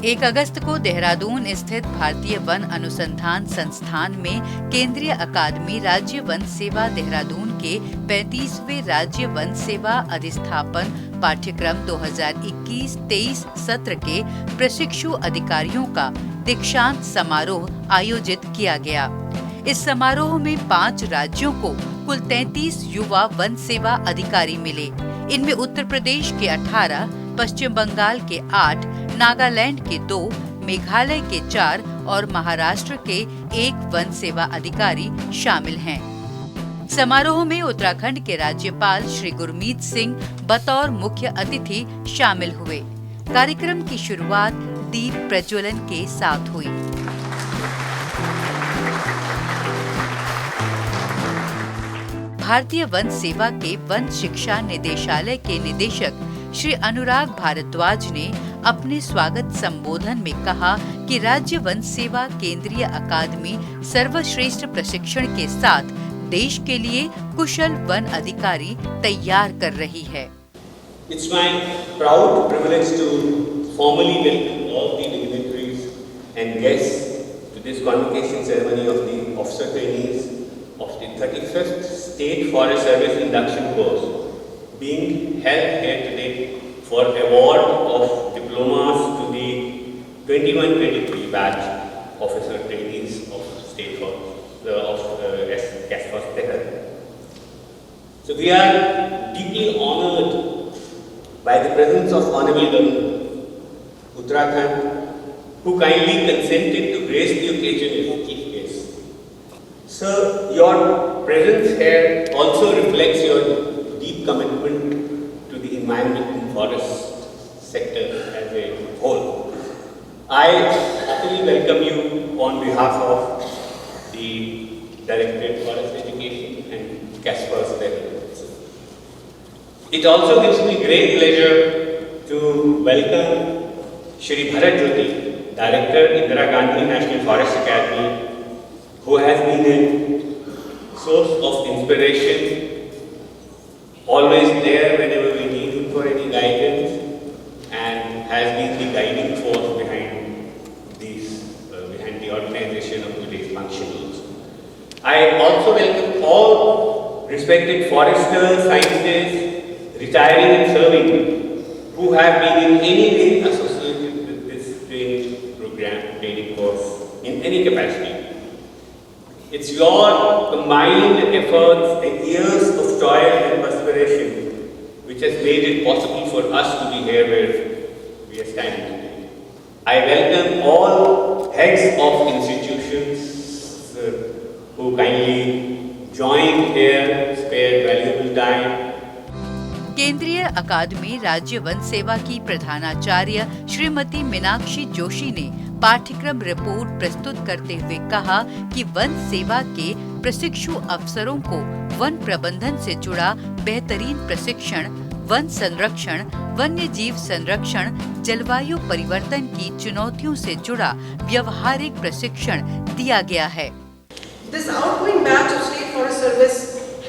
1 अगस्त को देहरादून स्थित भारतीय वन अनुसंधान संस्थान में केंद्रीय अकादमी राज्य वन सेवा देहरादून के 35वें राज्य वन सेवा अधिस्थापन पाठ्यक्रम 2021-23 सत्र के प्रशिक्षु अधिकारियों का दीक्षांत समारोह आयोजित किया गया। इस समारोह में 5 राज्यों को कुल 33 युवा वन सेवा अधिकारी मिले। इनमें उत्तर प्रदेश के 18, पश्चिम बंगाल के 8, नागालैंड के 2, मेघालय के 4 और महाराष्ट्र के 1 वन सेवा अधिकारी शामिल हैं। समारोह में उत्तराखंड के राज्यपाल श्री गुरमीत सिंह बतौर मुख्य अतिथि शामिल हुए। कार्यक्रम की शुरुआत दीप प्रज्वलन के साथ हुई। भारतीय वन सेवा के वन शिक्षा निदेशालय के निदेशक श्री अनुराग भारद्वाज ने अपने स्वागत संबोधन में कहा कि राज्य वन सेवा केंद्रीय अकादमी सर्वश्रेष्ठ प्रशिक्षण के साथ देश के लिए कुशल वन अधिकारी तैयार कर रही है। It's my proud privilege to formally welcome all the dignitaries and guests to this convocation ceremony of the officer trainees of the 35th State Forest Service Induction Course being held here today for award of diplomas to the 21-23 batch officer trainees of State Forest Caspers Tehran. So we are deeply honored by the presence of Honorable Governor Uttarakhand, who kindly consented to grace the occasion as chief guest. Sir, your presence here also reflects your deep commitment to the environment and forest sector as a whole. I happily welcome you on behalf of the Directorate Forest Education and Caspers Tehran. It also gives me great pleasure to welcome Shri Bharat Jyoti, Director, Indira Gandhi National Forest Academy, who has been a source of inspiration, always there whenever we need him for any guidance, and has been the guiding force behind the organization of today's function also. I also welcome all respected foresters, scientists, retiring and serving, who have been in any way associated with this training course in any capacity. It's your combined efforts and years of toil and perspiration which has made it possible for us to be here where we are standing today. I welcome all heads of institutions who kindly joined here, spared valuable time. केंद्रीय अकादमी राज्य one सेवा की प्रधानाचार्य श्रीमती मीनाक्षी जोशी ने पाठ्यक्रम report प्रस्तुत करते हुए कहा कि वन सेवा के प्रशिक्षु अफसरों को वन प्रबंधन से जुड़ा बेहतरीन प्रशिक्षण, वन संरक्षण, वन्य जीव संरक्षण, जलवायु परिवर्तन की चुनौतियों से जुड़ा व्यवहारिक प्रशिक्षण दिया गया है। This outgoing batch of State Forest Service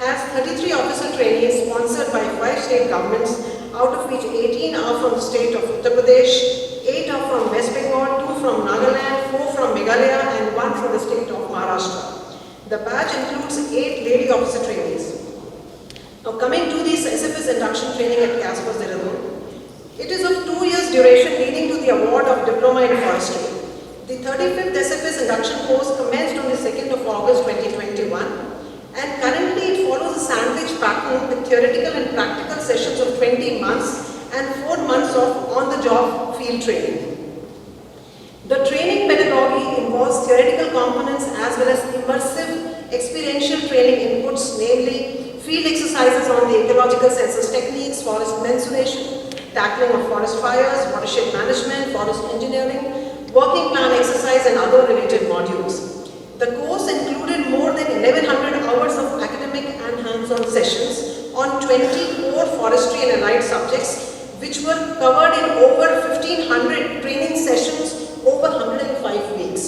has 33 officer trainees sponsored by 5 state governments, out of which 18 are from the state of Uttar Pradesh, 8 are from West Bengal, 2 from Nagaland, 4 from Meghalaya and 1 from the state of Maharashtra. The batch includes 8 lady officer trainees. Now coming to the SFS induction training at Caspers Tehran, it is of 2 years duration leading to the award of Diploma in Forestry. The 35th SFS induction course commenced on the 2nd of August 2021 and currently it follows a sandwich pattern with theoretical and practical sessions of 20 months and 4 months of on-the-job field training. The training pedagogy involves theoretical components as well as immersive experiential training inputs, namely field exercises on the ecological census techniques, forest mensuration, tackling of forest fires, watershed management, forest engineering, working plan exercise and other related modules. The course included more than 1100 hours of academic and hands-on sessions on 20 core forestry and allied subjects which were covered in over 1500 training sessions over 105 weeks.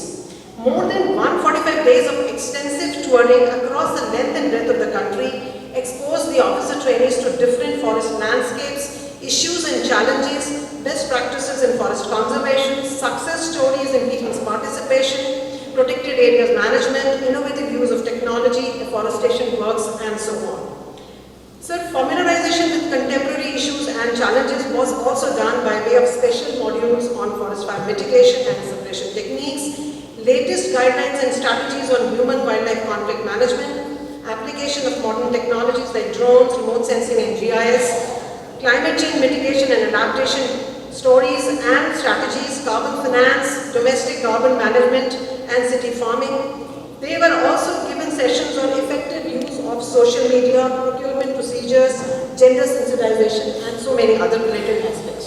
More than 145 days of extensive touring across the length and breadth of the country exposed the officer trainees to different forest landscapes, issues and challenges, best practices in forest conservation, success stories in people's participation, protected areas management, innovative use of technology, afforestation works, and so on. Sir, familiarization with contemporary issues and challenges was also done by way of special modules on forest fire mitigation and suppression techniques, latest guidelines and strategies on human-wildlife conflict management, application of modern technologies like drones, remote sensing and GIS, climate change mitigation and adaptation stories and strategies, carbon finance, domestic carbon management and city farming. They were also given sessions on effective use of social media, procurement procedures, gender sensitization and so many other related aspects.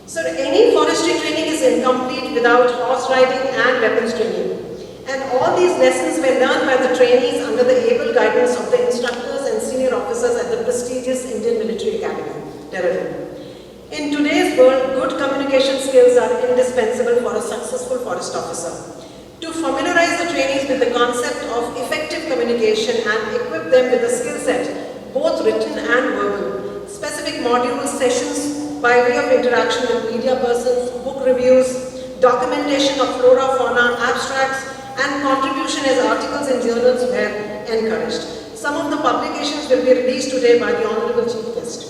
Sir, any forestry training is incomplete without horse riding and weapons training. And all these lessons were learned by the trainees under the able guidance of the instructors and senior officers at the prestigious Indian Military Academy, Dehradun. In today's world, good communication skills are indispensable for a successful forest officer. To familiarize the trainees with the concept of effective communication and equip them with a skill set, both written and verbal, specific modules, sessions by way of interaction with media persons, book reviews, documentation of flora, fauna, abstracts, and contribution as articles in journals were encouraged. Some of the publications will be released today by the Honorable Chief Guest.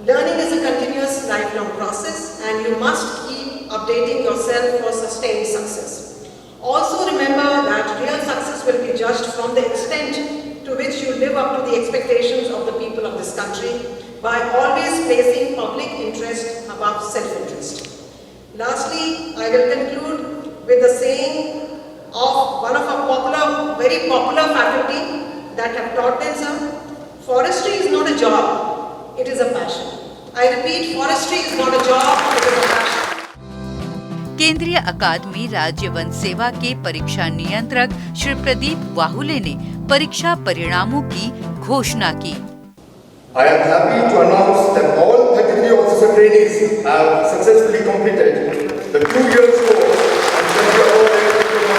Learning is a continuous lifelong process and you must keep updating yourself for sustained success. Also remember that real success will be judged from the extent to which you live up to the expectations of the people of this country by always placing public interest above self-interest. Lastly, I will conclude with the saying of one of our very popular faculty that have taught them some. Forestry is not a job, it is a passion. I repeat, forestry is not a job, it is a passion. केंद्रीय अकादमी राज्य one सेवा के परीक्षा नियंत्रक श्री प्रदीप वाहुले ने परीक्षा परिणामों की घोषणा की। I am happy to announce that all 33 officer trainees have successfully completed the 2 years course and shall be awarded diploma.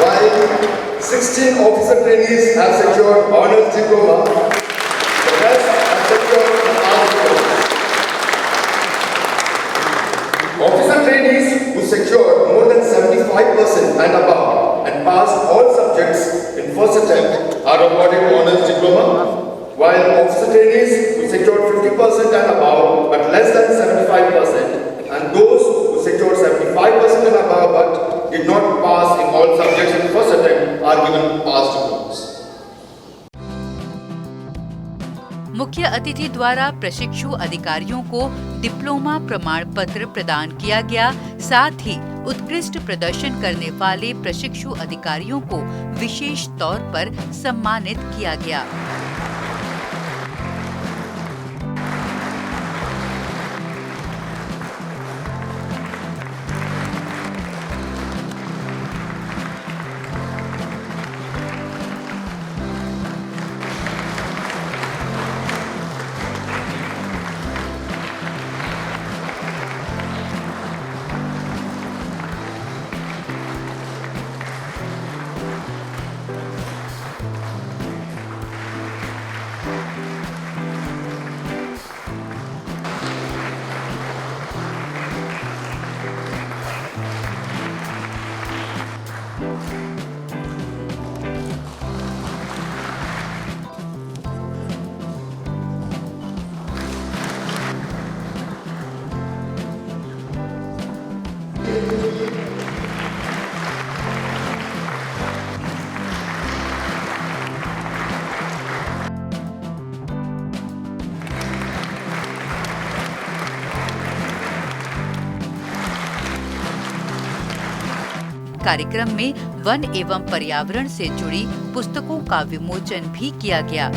While 16 officer trainees have secured honors diploma, the rest have secured an art diploma. Officer trainees who secured more than 75% and above and passed all subjects in first attempt are awarded honors diploma, while officer trainees who secured 50% and above but less than 75% and those who secured 75% and above but did not pass in all subjects in first attempt are given pass diplomas. मुख्य अतिथि द्वारा प्रशिक्षु अधिकारियों को diploma प्रमाण पत्र प्रदान किया गया। साथ ही उत्कृष्ट प्रदर्शन करने वाले प्रशिक्षु अधिकारियों को विशेष तौर पर सम्मानित किया गया। कार्यक्रम में वन एवं पर्यावरण से जुड़ी पुस्तकों का विमोचन भी किया गया।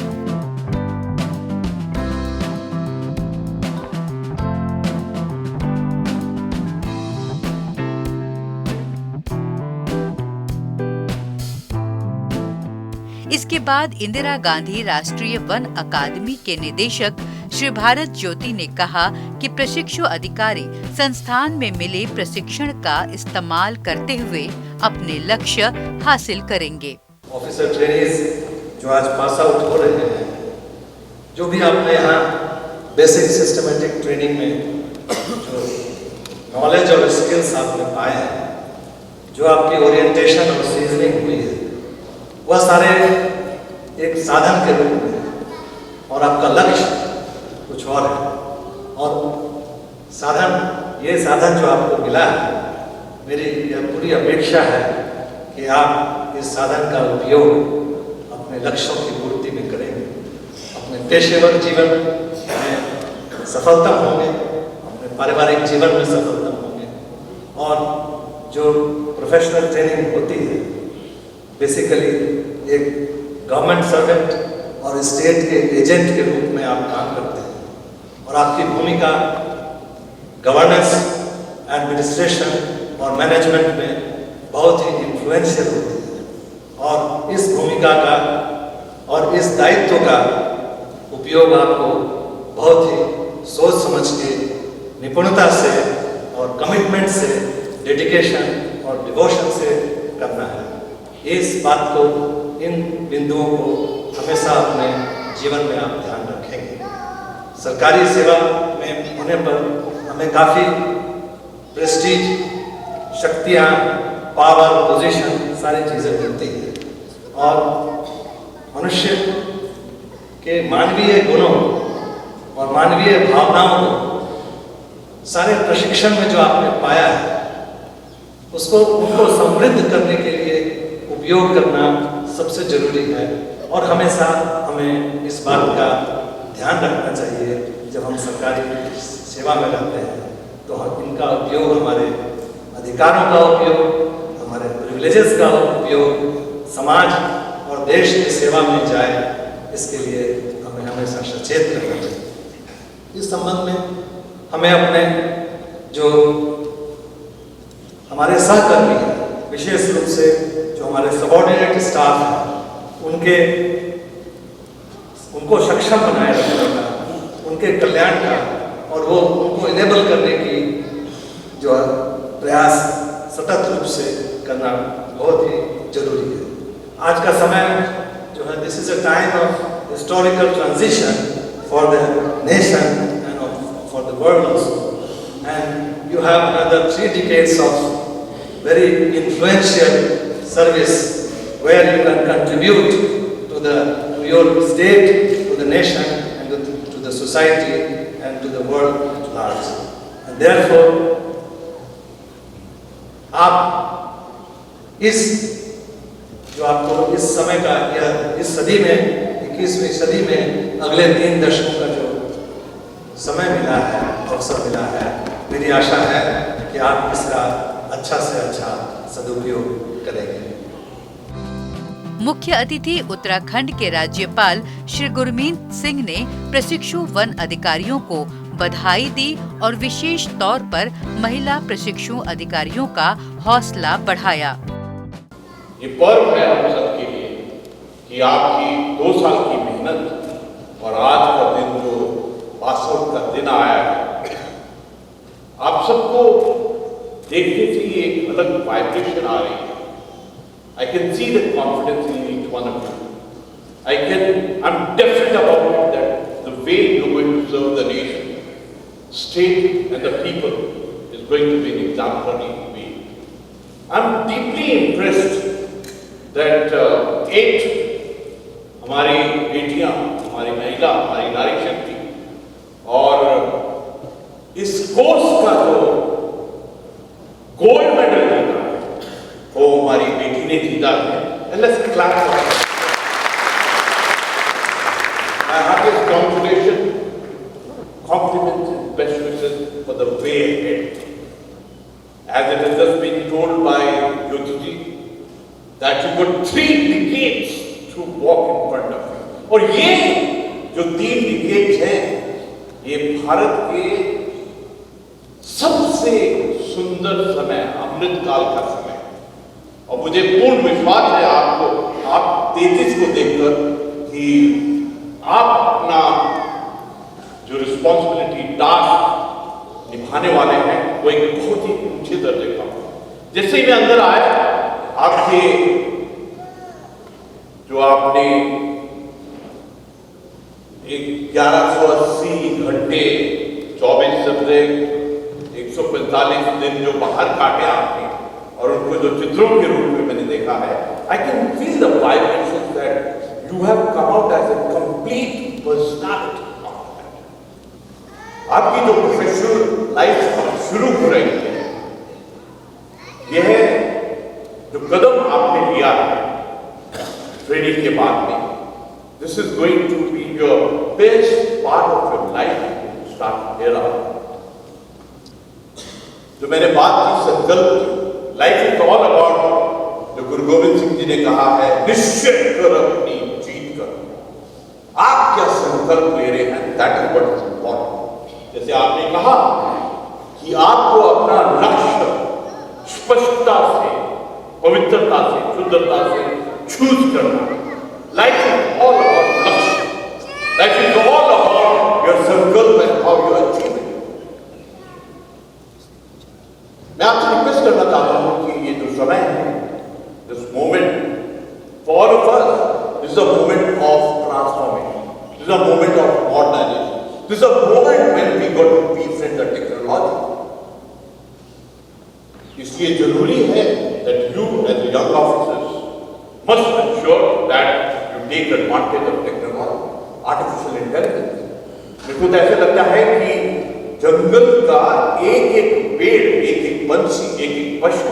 इसके बाद इंदिरा गांधी राष्ट्रीय वन अकादमी के निदेशक श्री भारत ज्योति ने कहा कि प्रशिक्षु अधिकारी संस्थान में मिले प्रशिक्षण का इस्तेमाल करते हुए अपने लक्ष्य हासिल करेंगे। ऑफिसर ट्रेनीज जो आज पास आउट हो रहे हैं, जो भी आपने यहाँ बेसिक सिस्टमेटिक ट्रेनिंग में जो नॉलेज और स्किल्स आपने पाए हैं, जो आपकी ओरिएंटेशन और सीजनिंग हुई है, वह सारे एक साधन के रूप में, और आपका लक्ष्य कुछ और है। और ये साधन जो आपको मिला है, मेरी यह पूरी अपेक्षा है कि आप इस साधन का उपयोग अपने लक्ष्यों की पूर्ति में करेंगे, अपने पेशेवर जीवन में सफलता होंगे, अपने पारिवारिक जीवन में सफलता होंगे, और जो प्रोफेशनल ट्रेनिंग होती है, बेसिकली एक गवर्नमेंट सर्वेंट और स्टेट के एजेंट के रूप में आप काम करते हैं, और आपकी भूमिका गवर्नेंस, एडमिनिस्ट्रेशन और मैनेजमेंट में बहुत ही इन्फ्लुएंशियल होती है। और इस भूमिका का और इस दायित्व का उपयोग आपको बहुत ही सोच समझ के, निपुणता से और कमिटमेंट से, डेडिकेशन और डिवोशन से करना है। इस बात को, इन बिंदुओं को हमेशा अपने जीवन में आप ध्यान रखेंगे। सरकारी सेवा में होने पर हमें काफ़ी प्रेस्टीज, शक्तियाँ, पावर, पोजीशन, सारी चीज़ें मिलती हैं, और मनुष्य के मानवीय गुणों और मानवीय भावनाओं को सारे प्रशिक्षण में जो आपने पाया है, उनको समृद्ध करने के लिए उपयोग करना सबसे जरूरी है। और हमेशा हमें इस बात का ध्यान रखना चाहिए, जब हम सरकारी सेवा में रहते हैं, तो हम इनका उपयोग, हमारे अधिकारों का उपयोग, हमारे प्रिविलेजेस का उपयोग समाज और देश की सेवा में जाए, इसके लिए हमें हमेशा सचेत रहना चाहिए। इस संबंध में हमें अपने जो हमारे सहकर्मी हैं, विशेष रूप से जो हमारे सबॉर्डिनेट स्टाफ हैं, उनको सक्षम बनाए रखने का, उनके कल्याण का और वो उनको इनेबल करने की जो प्रयास सतत रूप से करना बहुत ही जरूरी है। आज का समय जो है, this is a time of historical transition for the nation and for the world also, and you have another 3 decades of very influential service where you can contribute to your state, to the nation, and to the society, and to the world at large. And therefore, आप जो आपको इस समय का, यह इस सदी में, 21वीं सदी में अगले 3 दशकों का जो समय मिला है, अवसर मिला है, मेरी आशा है कि आप इसका अच्छा से अच्छा सदुपयोग करेंगे। मुख्य अतिथि उत्तराखंड के राज्यपाल श्री गुरमीत सिंह ने प्रशिक्षु वन अधिकारियों को बधाई दी और विशेष तौर पर महिला प्रशिक्षु अधिकारियों का हौसला बढ़ाया। ये पर्व है हम सबके लिए कि आपकी 2 साल की मेहनत और आज का दिन जो पास आउट का दिन आया है, आप सबको देखने से ही एक अलग वाइब्रेशन आ रही है। I can see the confidence in each one of you. I'm definite about it that the way you're going to serve the nation, state and the people is going to be an exemplary way. I'm deeply impressed that 8 हमारी बेटियां, हमारी महिला, हमारी नारी शक्ति, और इस course का जो गोल्ड मेडल जीता है, वो हमारी बेटी ने जीता है। Let's clap for her. My heartiest congratulations, compliments and best wishes for the way ahead. As it has just been told by Jyoti, that you got 3 decades to walk in front of you. और ये जो 3 decades हैं, ये भारत के सबसे सुंदर समय, अमृत काल का समय, और मुझे पूर्ण विश्वास है आप 33 को देखकर कि आप अपना जो रिस्पॉन्सिबिलिटी, टास्क निभाने वाले हैं, वो एक बहुत ही ऊंचे दर्जे का हो। जैसे ही मैं अंदर आया, आपके जो आपने 1180 घंटे, 24 सब्जेक्ट, 145 दिन जो बाहर काटे आपने और उनको जो चित्रों के रूप में मैंने देखा है, I can feel the vibrations that you have come out as a complete personality. आपकी जो प्रोफेशनल लाइफ शुरू हो रही है, यह जो कदम आपने लिया है ट्रेनिंग के बाद में, this is going to be your best part of your life start here on. जो मैंने बात की संकल्प की, लाइफ इज ऑल अबाउट, जो गुरु गोविंद सिंह जी ने कहा है, निश्चय कर अपनी जीत कर। आप क्या संकल्प ले रहे हैं, that is what is important. जैसे आपने कहा कि आपको अपना लक्ष्य स्पष्टता से, पवित्रता से, शुद्धता से चूज करना। Life is all about lakshya, life is all about your sankalp and how you achieve it. मैं आपसे रिक्वेस्ट करना चाहता हूं कि ये जो समय है, this moment for of us, this is a moment of transformation, this is a moment of modernisation, this is a moment when we got to befriend the technology. इसलिए जरूरी है that you as the young officers must ensure that you take advantage of technology, artificial intelligence। मेरे को तो ऐसे लगता है कि जंगल का एक एक पेड़, एक एक पंछी, एक एक पशु,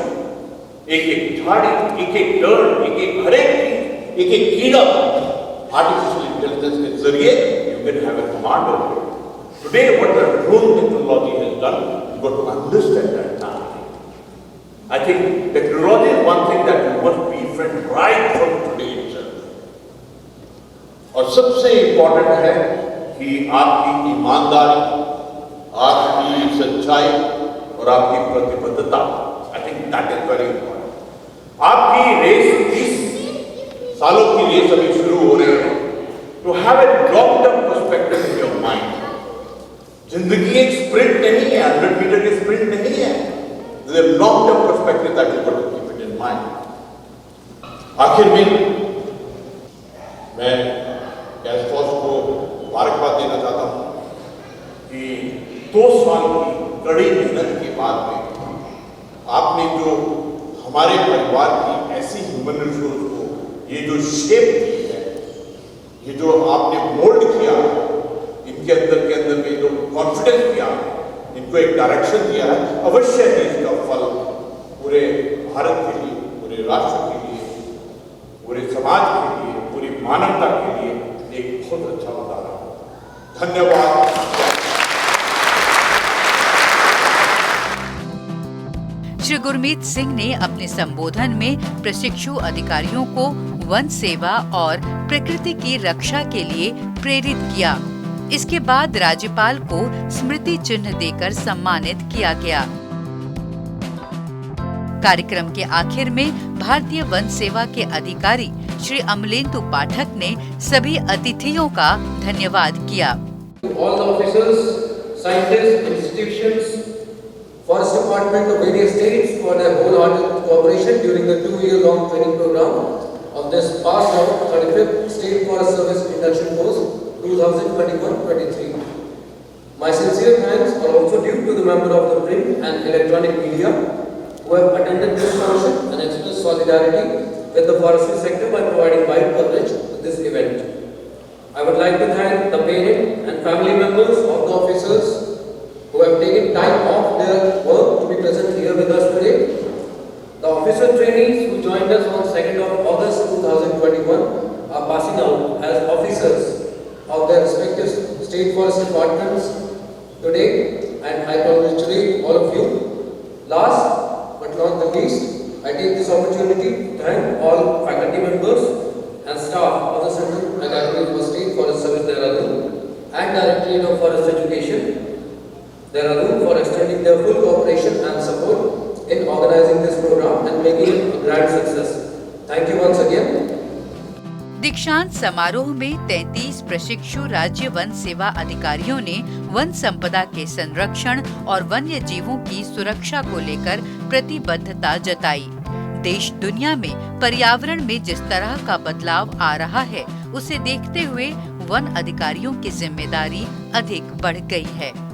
एक एक झाड़ी, एक एक टर्न, एक एक हर एक चीज, एक एक कीड़ा, आर्टिफिशियल इंटेलिजेंस के जरिए you can have a command over it. Today what the drone technology has done, you got to understand that now. I think technology is one thing that you must befriend right from today itself। और सबसे important है कि आपकी ईमानदारी, आपकी सच्चाई और आपकी प्रतिबद्धता, I think that is very important. आपकी रेस 30 सालों की रेस अभी शुरू हो रही है, to have a long term perspective in your mind. जिंदगी एक स्प्रिंट नहीं है, 100 मीटर की स्प्रिंट नहीं है, there's a long term perspective that you've got to keep it in mind। आखिर में मैं गैस फोर्स को मुबारकबाद देना चाहता हूं कि 2 साल की कड़ी मेहनत के बाद में आपने जो हमारे परिवार की ऐसी ह्यूमन रिसोर्स को ये जो शेप दी है, ये जो आपने मोल्ड किया है, इनके अंदर में जो कॉन्फिडेंस दिया है, इनको एक डायरेक्शन दिया है, अवश्य ही इसका फल पूरे भारत के लिए, पूरे राष्ट्र के लिए, पूरे समाज के लिए, पूरी मानवता के लिए एक बहुत अच्छा उदाहरण है। धन्यवाद। श्री गुरमीत सिंह ने अपने संबोधन में प्रशिक्षु अधिकारियों को वन सेवा और प्रकृति की रक्षा के लिए प्रेरित किया। इसके बाद राज्यपाल को स्मृति चिन्ह देकर सम्मानित किया गया। कार्यक्रम के आखिर में भारतीय वन सेवा के अधिकारी श्री अमलेंदु पाठक ने सभी अतिथियों का धन्यवाद किया। All the officers, scientists, institutions, Forest Department of various states for their wholehearted cooperation during the 2-year-long training program of this passed out 35th State Forest Service Induction Course 2021-23. My sincere thanks are also due to the member of the print and electronic media who have attended this function and expressed solidarity with the forestry sector by providing wide coverage to this event. I would like to thank the parent and family members of the officers who have taken time off their work to be present here with us today. The officer trainees who joined us on 2nd of August 2021 are passing out as officers of their respective state forest departments today, and I congratulate all of you. Last but not the least, I take this opportunity to thank all faculty members and staff of the Central Academy for State Forest Service Dehradun and Directorate of Forest Education Dehradun for extending their full cooperation and support in organizing this program and making it a grand success. Thank you once again. दीक्षांत समारोह में 33 प्रशिक्षु राज्य one सेवा अधिकारियों ने one संपदा के संरक्षण और वन्य जीवों की सुरक्षा को लेकर प्रतिबद्धता जताई। देश दुनिया में पर्यावरण में जिस तरह का बदलाव आ रहा है, उसे देखते हुए वन अधिकारियों की जिम्मेदारी अधिक बढ़ गई है।